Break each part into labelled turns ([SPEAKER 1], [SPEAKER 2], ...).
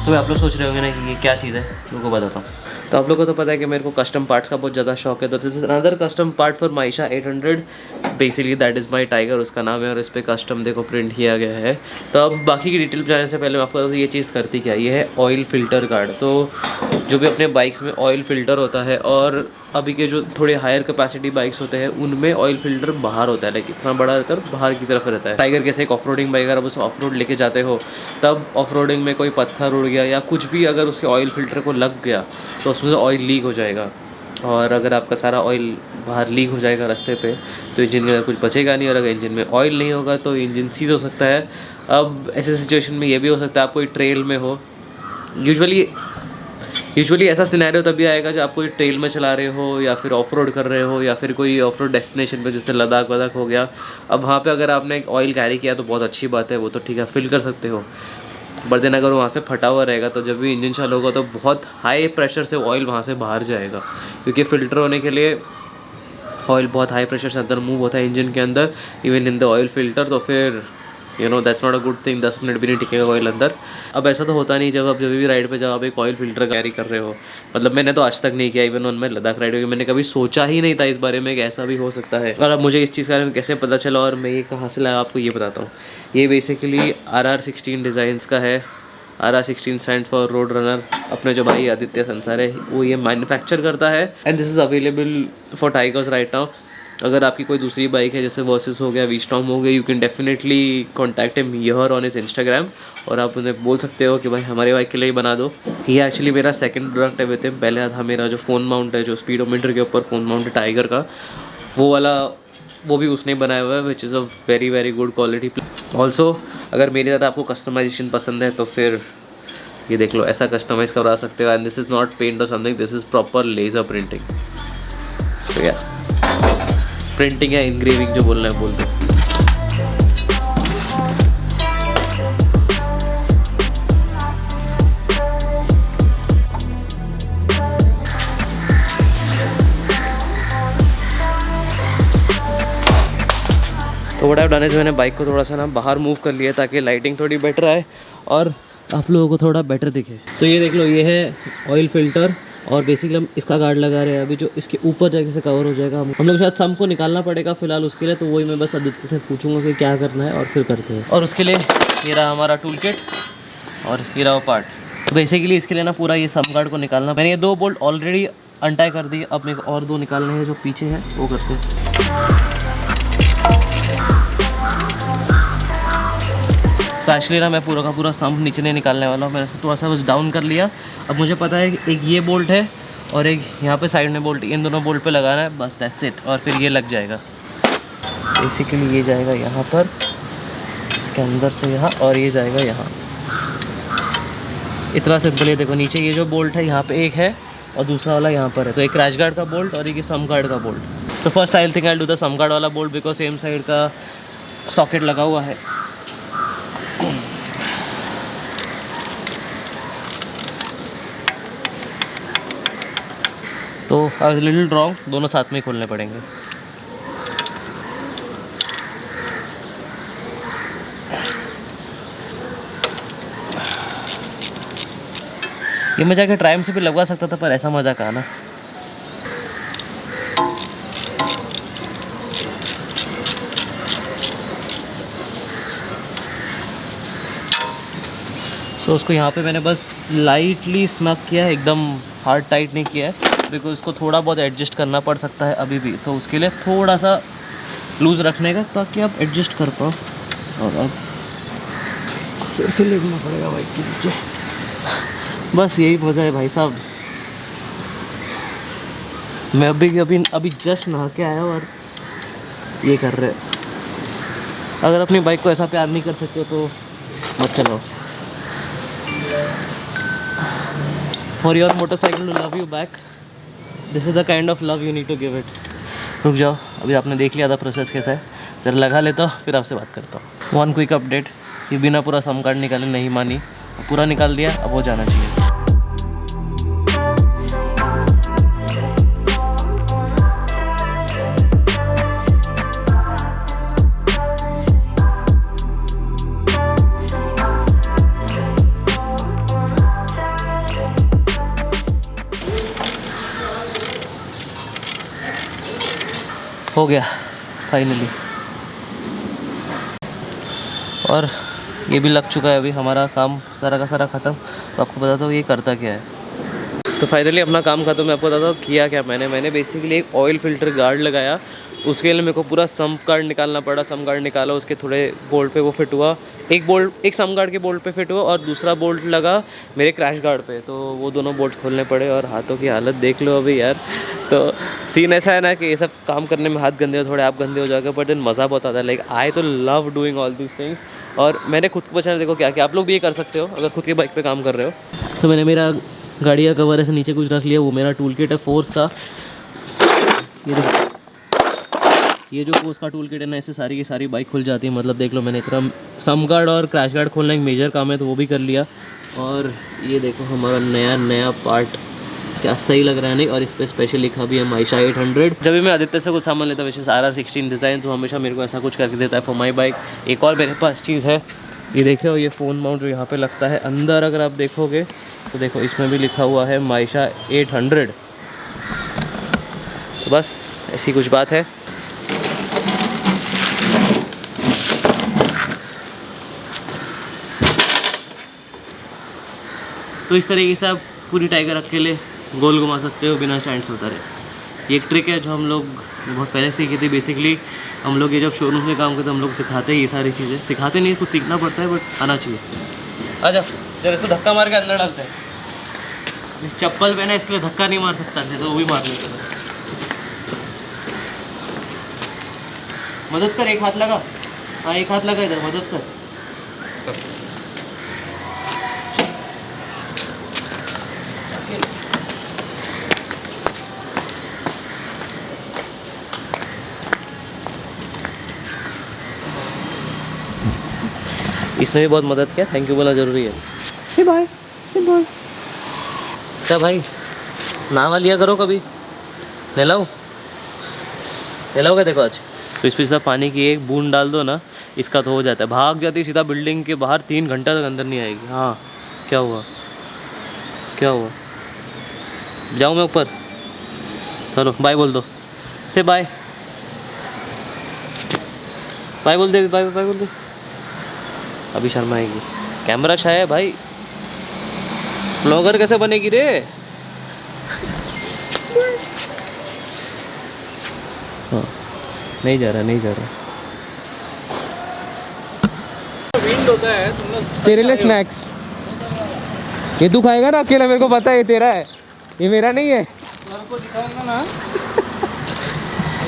[SPEAKER 1] तो आप लोग सोच रहे होंगे ना कि ये क्या चीज़ है, उनको बताता हूँ। तो आप लोगों को तो पता है कि मेरे को कस्टम पार्ट्स का बहुत ज़्यादा शौक है, तो this is another custom part for Maisha 800। Basically that is my tiger, उसका नाम है, और इस पर कस्टम देखो प्रिंट किया गया है। तो अब बाकी की डिटेल जाने से पहले मैं आपको ये चीज़ करती क्या, ये है ऑयल फ़िल्टर गार्ड। तो जो भी अपने बाइक्स में ऑयल फ़िल्टर होता है, और अभी के जो थोड़े हायर कैपेसिटी बाइक्स होते हैं उनमें ऑयल फ़िल्टर बाहर होता है, लाइक इतना बड़ा रहता है, बाहर की तरफ रहता है। टाइगर कैसे एक ऑफ रोडिंग बाइक, अगर आप उसे ऑफ रोड लेके जाते हो, तब ऑफ रोडिंग में कोई पत्थर उड़ गया या कुछ भी अगर उसके ऑयल फ़िल्टर को लग गया तो उसमें से ऑयल लीक हो जाएगा। और अगर आपका सारा ऑयल बाहर लीक हो जाएगा रास्ते पे, तो इंजन के अंदर कुछ बचेगा नहीं, और अगर इंजन में ऑयल नहीं होगा तो इंजन सीज हो सकता है। अब ऐसे सिचुएशन में ये भी हो सकता है आप कोई ट्रेल में हो, यूजुअली ऐसा सिनेरियो तभी आएगा जब आप कोई ट्रेल में चला रहे हो, या फिर ऑफ रोड कर रहे हो, या फिर कोई ऑफ रोड डेस्टिनेशन पे जैसे लद्दाख वद्दाख हो गया। अब वहाँ पे अगर आपने एक ऑयल कैरी किया तो बहुत अच्छी बात है, वो तो ठीक है, फिल कर सकते हो। बट देन अगर वहाँ से फटा हुआ रहेगा तो जब भी इंजन चालू होगा तो बहुत हाई प्रेशर से ऑयल वहाँ से बाहर जाएगा, क्योंकि फ़िल्टर होने के लिए ऑयल बहुत हाई प्रेशर से अंदर मूव होता है इंजन के अंदर, even in the oil filter. तो फिर that's not a good thing, 10 minute भी नहीं टिकेगा ऑयल अंदर। अब ऐसा तो होता नहीं, जब भी राइड पे जब आप एक ऑयल फ़िल्टर कैरी कर रहे हो, मतलब मैंने तो आज तक नहीं किया, इवन ऑन मैं लद्दाख राइड हुई, मैंने कभी सोचा ही नहीं था इस बारे में कि ऐसा भी हो सकता है। और अब मुझे इस चीज़ के बारे में कैसे पता चला और मैं ये कहाँ से लाया, आपको ये बताता हूँ। ये बेसिकली RR16 डिज़ाइंस का है। RR16 stand for road runner. अपने जो भाई आदित्य संसार है वो ये मैन्युफैक्चर करता है, and this is available for tigers right now. अगर आपकी कोई दूसरी बाइक है जैसे वर्सेस हो गया, वी-स्टॉर्म हो गया, you can definitely contact him here on his Instagram, और आप उन्हें बोल सकते हो कि भाई हमारे बाइक के लिए ही बना दो। ये एक्चुअली मेरा सेकंड प्रोडक्ट है विद हिम। पहले था मेरा जो फ़ोन माउंट है, जो स्पीडोमीटर के ऊपर फ़ोन माउंट है टाइगर का, वो वाला वो भी उसने बनाया हुआ है, which is a very very good quality. Also अगर मेरी तरह आपको कस्टमाइजेशन पसंद है तो फिर ये देख लो, ऐसा कस्टमाइज़ करवा सकते हो। And this is not paint or something, this is proper laser printing. तो या प्रिंटिंग या इनग्रेविंग जो बोलना है बोल दो। तो व्हाट हैव डन इज़ मैंने बाइक को थोड़ा सा ना बाहर मूव कर लिया ताकि लाइटिंग थोड़ी बेटर आए और आप लोगों को थोड़ा बेटर दिखे। तो ये देख लो, ये है ऑयल फ़िल्टर, और बेसिकली हम इसका गार्ड लगा रहे हैं अभी, जो इसके ऊपर जाके से कवर हो जाएगा। हम लोग शायद सम को निकालना पड़ेगा फिलहाल उसके लिए, तो वही मैं बस आदित्य से पूछूंगा कि क्या करना है और फिर करते हैं। और उसके लिए ये रहा हमारा टूल किट और ये रहा वो पार्ट। तो बेसिकली इसके लिए ना पूरा ये सम गार्ड को निकालना, मैंने ये 2 बोल्ट ऑलरेडी अनटाई कर दिए, अब मेरे को और 2 निकालने हैं जो पीछे हैं, वो करते हैं। तो एक्चुअली ना मैं पूरा का पूरा सम्प नीचे नहीं निकालने वाला हूँ, मैंने इसको थोड़ा सा बस डाउन कर लिया। अब मुझे पता है कि एक ये बोल्ट है और एक यहाँ पे साइड में बोल्ट, इन दोनों बोल्ट पे लगाना है, बस दैट्स इट, और फिर ये लग जाएगा। बेसिकली ये जाएगा यहाँ पर, इसके अंदर से यहाँ, और ये जाएगा यहाँ। इतना सिंपल है। देखो नीचे ये जो बोल्ट है यहाँ पे एक है और दूसरा वाला यहाँ पर है, तो एक क्रैश गार्ड का बोल्ट और एक सम गार्ड का बोल्ट। तो first I think I do the sump guard वाला बोल्ट बिकॉज सेम साइड का सॉकेट लगा हुआ है। तो आई वाज लिटिल रॉन्ग, दोनों साथ में ही खोलने पड़ेंगे। ये मैं जाके ट्राइम से भी लगवा सकता था, पर ऐसा मज़ा कहा ना। सो उसको यहाँ पे मैंने बस लाइटली स्नग किया है, एकदम हार्ड टाइट नहीं किया है, बिकॉज उसको थोड़ा बहुत एडजस्ट करना पड़ सकता है अभी भी, तो उसके लिए थोड़ा सा लूज़ रखने का ताकि आप एडजस्ट कर पाओ। और अब फिर से लेटना पड़ेगा बाइक के नीचे, बस यही वजह है भाई साहब। मैं अभी जस्ट नहा के आया और ये कर रहे। अगर अपनी बाइक को ऐसा प्यार नहीं कर सकते हो तो मत चलाओ। For your motorcycle to love you back, this is the kind of love you need to give it. रुक जाओ, अभी आपने देख लिया था प्रोसेस कैसा है, जरा लगा लेता हूँ फिर आपसे बात करता हूँ। वन क्विक अपडेट, ये बिना पूरा सम कार्ड निकाले नहीं मानी, पूरा निकाल दिया, अब वो जाना चाहिए। हो गया फाइनली, और ये भी लग चुका है। अभी हमारा काम सारा का सारा ख़त्म। तो आपको बताता हूँ ये करता क्या है। तो फाइनली अपना काम ख़त्म। मैं आपको बताता हूँ किया क्या मैंने बेसिकली एक ऑयल फ़िल्टर गार्ड लगाया। उसके लिए मेरे को पूरा सम्प गार्ड निकालना पड़ा। सम्प गार्ड निकाला, उसके थोड़े बोल्ट पे वो फिट हुआ। एक सम्प गार्ड के बोल्ट पे फिट हुआ और दूसरा बोल्ट लगा मेरे क्रैश गार्ड पे। तो वो दोनों बोल्ट खोलने पड़े और हाथों की हालत देख लो अभी यार। तो सीन ऐसा है ना कि ये सब काम करने में हाथ गंदे हो, थोड़े आप गंदे हो जाओगे, बट देन मज़ा बहुत आता है। लाइक आई तो love doing all these things. और मैंने खुद को बचाना, देखो क्या क्या आप लोग भी ये कर सकते हो अगर खुद के बाइक पे काम कर रहे हो। तो मैंने मेरा गाड़ी का कवर ऐसे नीचे कुछ रख लिया। वो मेरा टूल किट है फोर्स का। ये देखो, ये जो फोर्स का टूल किट है ना, इससे सारी की सारी बाइक खुल जाती है। मतलब देख लो, मैंने इतना सम गार्ड और क्रैश गार्ड खोलना एक मेजर काम है तो वो भी कर लिया। और ये देखो हमारा नया पार्ट, क्या सही लग रहा है नहीं। और इस पर स्पेशल लिखा भी है माइशा 800। जब भी मैं आदित्य से कुछ सामान लेता हूँ, वैसे RR16 डिज़ाइन, तो हमेशा मेरे को ऐसा कुछ करके देता है फॉर माई बाइक। एक और मेरे पास चीज़ है, ये देख रहे हो, ये फ़ोन माउंट जो यहाँ पे लगता है अंदर, अगर आप देखोगे तो देखो इसमें भी लिखा हुआ है माइशा 800। तो बस ऐसी कुछ बात है। तो इस तरीके से आप पूरी टाइगर अकेले गोल घुमा सकते हो बिना स्टैंड से उतारे। ये एक ट्रिक है जो हम लोग बहुत पहले सीखी थी। बेसिकली हम लोग ये जब शोरूम में काम करते हैं, हम लोग सिखाते हैं ये सारी चीज़ें। सिखाते नहीं, कुछ सीखना पड़ता है, बट आना चाहिए। आजा जब इसको धक्का मार के अंदर डालते हैं। चप्पल पहना, इसके लिए धक्का नहीं मार सकता, नहीं तो वो भी मार लेते हैं। मदद कर, एक हाथ लगा। हाँ एक हाथ लगा, इधर मदद कर। इसने भी बहुत मदद किया, थैंक यू बोला ज़रूरी है। से बाय क्या भाई, नावा लिया करो कभी। नहलाओ क्या देखो आज। तो इस पर सीधा पानी की एक बूंद डाल दो ना, इसका तो हो जाता है। भाग जाती है सीधा बिल्डिंग के बाहर, 3 घंटा तक अंदर नहीं आएगी। हाँ क्या हुआ जाऊँ मैं ऊपर? चलो बाय बोल दो, से बाय बोल दे, बाय बोल दे। अभी शर्मा आएगी, कैमरा शाय है भाई, ब्लॉगर कैसे बनेगी रे। हाँ नहीं जा रहा
[SPEAKER 2] विंड होता है तुम लोग।
[SPEAKER 1] तेरे लिए स्नैक्स। ये तू खाएगा ना अकेला, मेरे को पता है ये तेरा है, ये मेरा नहीं है।
[SPEAKER 2] आपको दिखाऊंगा ना।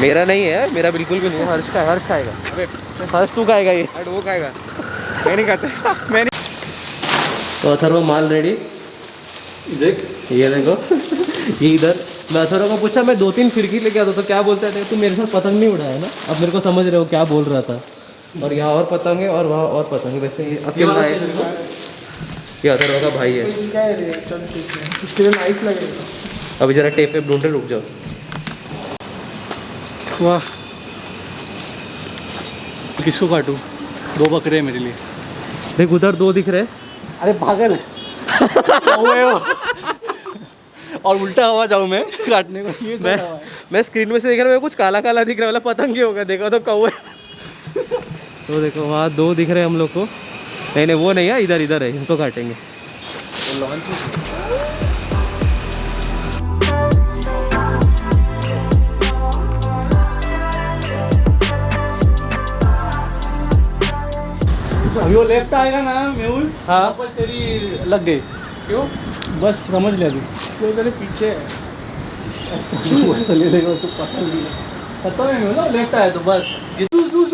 [SPEAKER 1] मेरा नहीं है यार, मेरा बिल्कुल भी नहीं है। हर्ष खाएगा।
[SPEAKER 2] अबे
[SPEAKER 1] हर्ष तू खाएगा ये।
[SPEAKER 2] वो खाएगा, मैं नहीं खाता। मैं नहीं।
[SPEAKER 1] तो अथर्व माल रेडी
[SPEAKER 2] देख,
[SPEAKER 1] ये देखो। ये इधर मैं अथर्व को पूछा, मैं 2-3 फिरकी लेके आता तो क्या बोलता था, तू मेरे साथ पतंग नहीं उड़ाया ना। अब मेरे को समझ रहे हो क्या बोल रहा था। और यहाँ और पतंग है और वहाँ और पतंग है। वैसे ये अकेला है, ये अथर्व का भाई है।
[SPEAKER 2] इसके लिए नाइफ लगेगा।
[SPEAKER 1] अभी जरा टेप पे ढूंढे, रुक जाओ।
[SPEAKER 2] वाह, किसको काटूं? 2 बकरे हैं मेरे लिए।
[SPEAKER 1] देख उधर 2 दिख रहे।
[SPEAKER 2] अरे पागल और उल्टा हुआ जाऊँ मैं काटने को। ये
[SPEAKER 1] मैं स्क्रीन में से देख रहा हूँ, कुछ काला काला दिख रहा है, वाला पतंग ही होगा। देखो तो कौवे। तो देखो वहाँ 2 दिख रहे हैं हम लोग को। नहीं वो नहीं है, इधर है, इनको काटेंगे।
[SPEAKER 2] अभी वो लेफ्ट आएगा ना मेहुल,
[SPEAKER 1] हाँ
[SPEAKER 2] वापस तेरी लग गई। क्यों? बस समझ ले अभी, वो तेरे पीछे है। चलिए देखो, तो पता है मेहुल, लेफ्ट आया तो बस।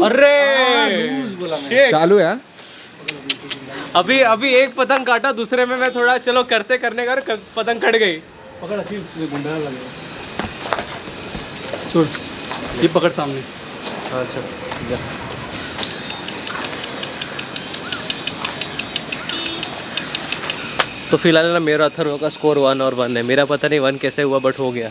[SPEAKER 1] अरे
[SPEAKER 2] बोला
[SPEAKER 1] चालू है। अभी एक पतंग काटा, दूसरे में मैं थोड़ा चलो करने का पतंग कट गई।
[SPEAKER 2] पकड़, फिर गुंडा लगेगा। छोड़, ये पकड़ सामने।
[SPEAKER 1] अच्छा जा। तो फिलहाल ना मेरा अथर्व का स्कोर 1 और 1 है। मेरा पता नहीं 1 कैसे हुआ, बट हो गया।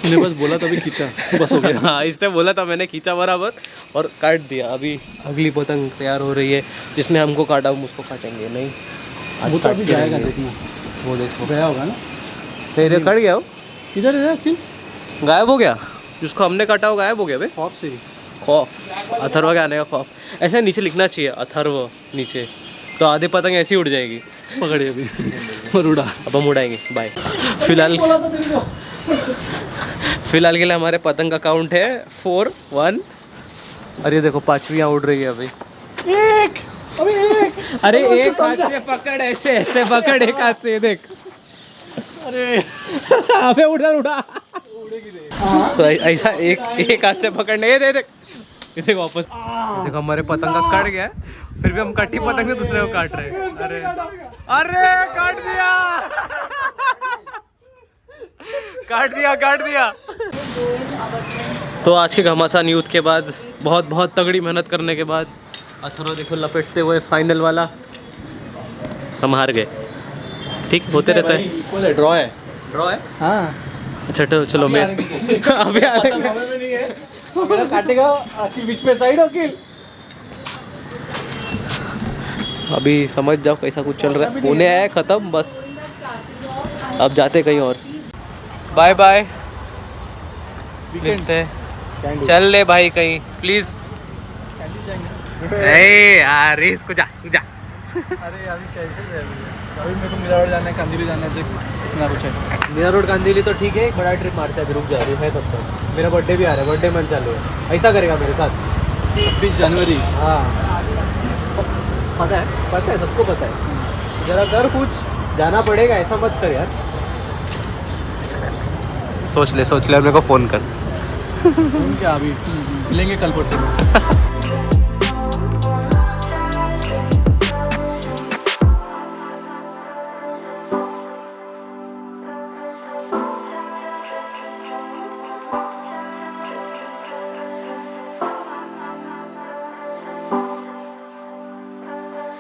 [SPEAKER 2] मैंने बस बोला तभी खींचा, बस हो गया।
[SPEAKER 1] हाँ इसने बोला था, मैंने खींचा बराबर और काट दिया। अभी अगली पतंग तैयार हो रही है, जिसने हमको काटा हम उसको काटेंगे। नहीं
[SPEAKER 2] वो तो अभी जाएगा, देखना।
[SPEAKER 1] वो देखो
[SPEAKER 2] गया होगा ना,
[SPEAKER 1] तेरे कट गया हो।
[SPEAKER 2] इधर क्यों
[SPEAKER 1] गायब हो गया। जिसको हमने काटा होगा गायब हो गया भाई।
[SPEAKER 2] खौफ से
[SPEAKER 1] खौफ, अथर्व के आने का खौफ। ऐसे नीचे लिखना चाहिए अथर्व नीचे, तो आधे पतंग ऐसी उड़ जाएगी।
[SPEAKER 2] पकड़े अभी और उड़ा।
[SPEAKER 1] अब हम उड़ाएंगे। बाय। फिलहाल के लिए हमारे पतंग का काउंट है 4, 1। अरे देखो 5वीं यहाँ उड़ रही है अभी।
[SPEAKER 2] एक अभी एक।
[SPEAKER 1] अरे एक हाथ से पकड़, ऐसे ऐसे पकड़, एक हाथ से देख।
[SPEAKER 2] अरे
[SPEAKER 1] अबे उड़ा। तो ऐसा एक हाथ से पकड़ने, ये देख ये देख वापस। देखो हमारे पतंग का कट गया है, फिर भी हम कटी पतंग से दूसरे को काट रहे हैं। अरे काट दिया काट दिया। तो आज के घमासान यूथ के बाद, बहुत तगड़ी मेहनत करने के बाद, अथर्व देखो लपेटते हुए फाइनल वाला, हम हार गए। ठीक होते रहता है।
[SPEAKER 2] इक्वल है, ड्रॉ है।
[SPEAKER 1] ड्रॉ है।
[SPEAKER 2] हाँ
[SPEAKER 1] अच्छा तो चलो मैं अभी
[SPEAKER 2] नहीं है। मेरा काटेगा अखिल बीच में साइड अखिल।
[SPEAKER 1] अभी समझ जाओ कैसा कुछ चल रहा है। पुणे है खत्म बस, अब जाते कहीं और। बाय बाय, मिलते हैं। चल ले भाई कहीं प्लीज। यार इसको जा तू जा।
[SPEAKER 2] अरे अभी कैसे जाए अभी मेरे को मीरा रोड जाना है, कंदीली जाना है, देख इतना कुछ है।
[SPEAKER 1] मीरा रोड कांदिवली तो ठीक है, एक बड़ा ट्रिप मारते हैं, अभी रुक जा रही है तब तक। मेरा बर्थडे भी आ रहा है, बर्थडे मंथ चालू है। ऐसा करेगा मेरे साथ
[SPEAKER 2] 26 जनवरी।
[SPEAKER 1] हाँ पता है सबको पता है। जरा कर कुछ, जाना पड़ेगा, ऐसा मत कर यार। सोच ले मेरे को फ़ोन कर।
[SPEAKER 2] क्या अभी मिलेंगे कल परसों।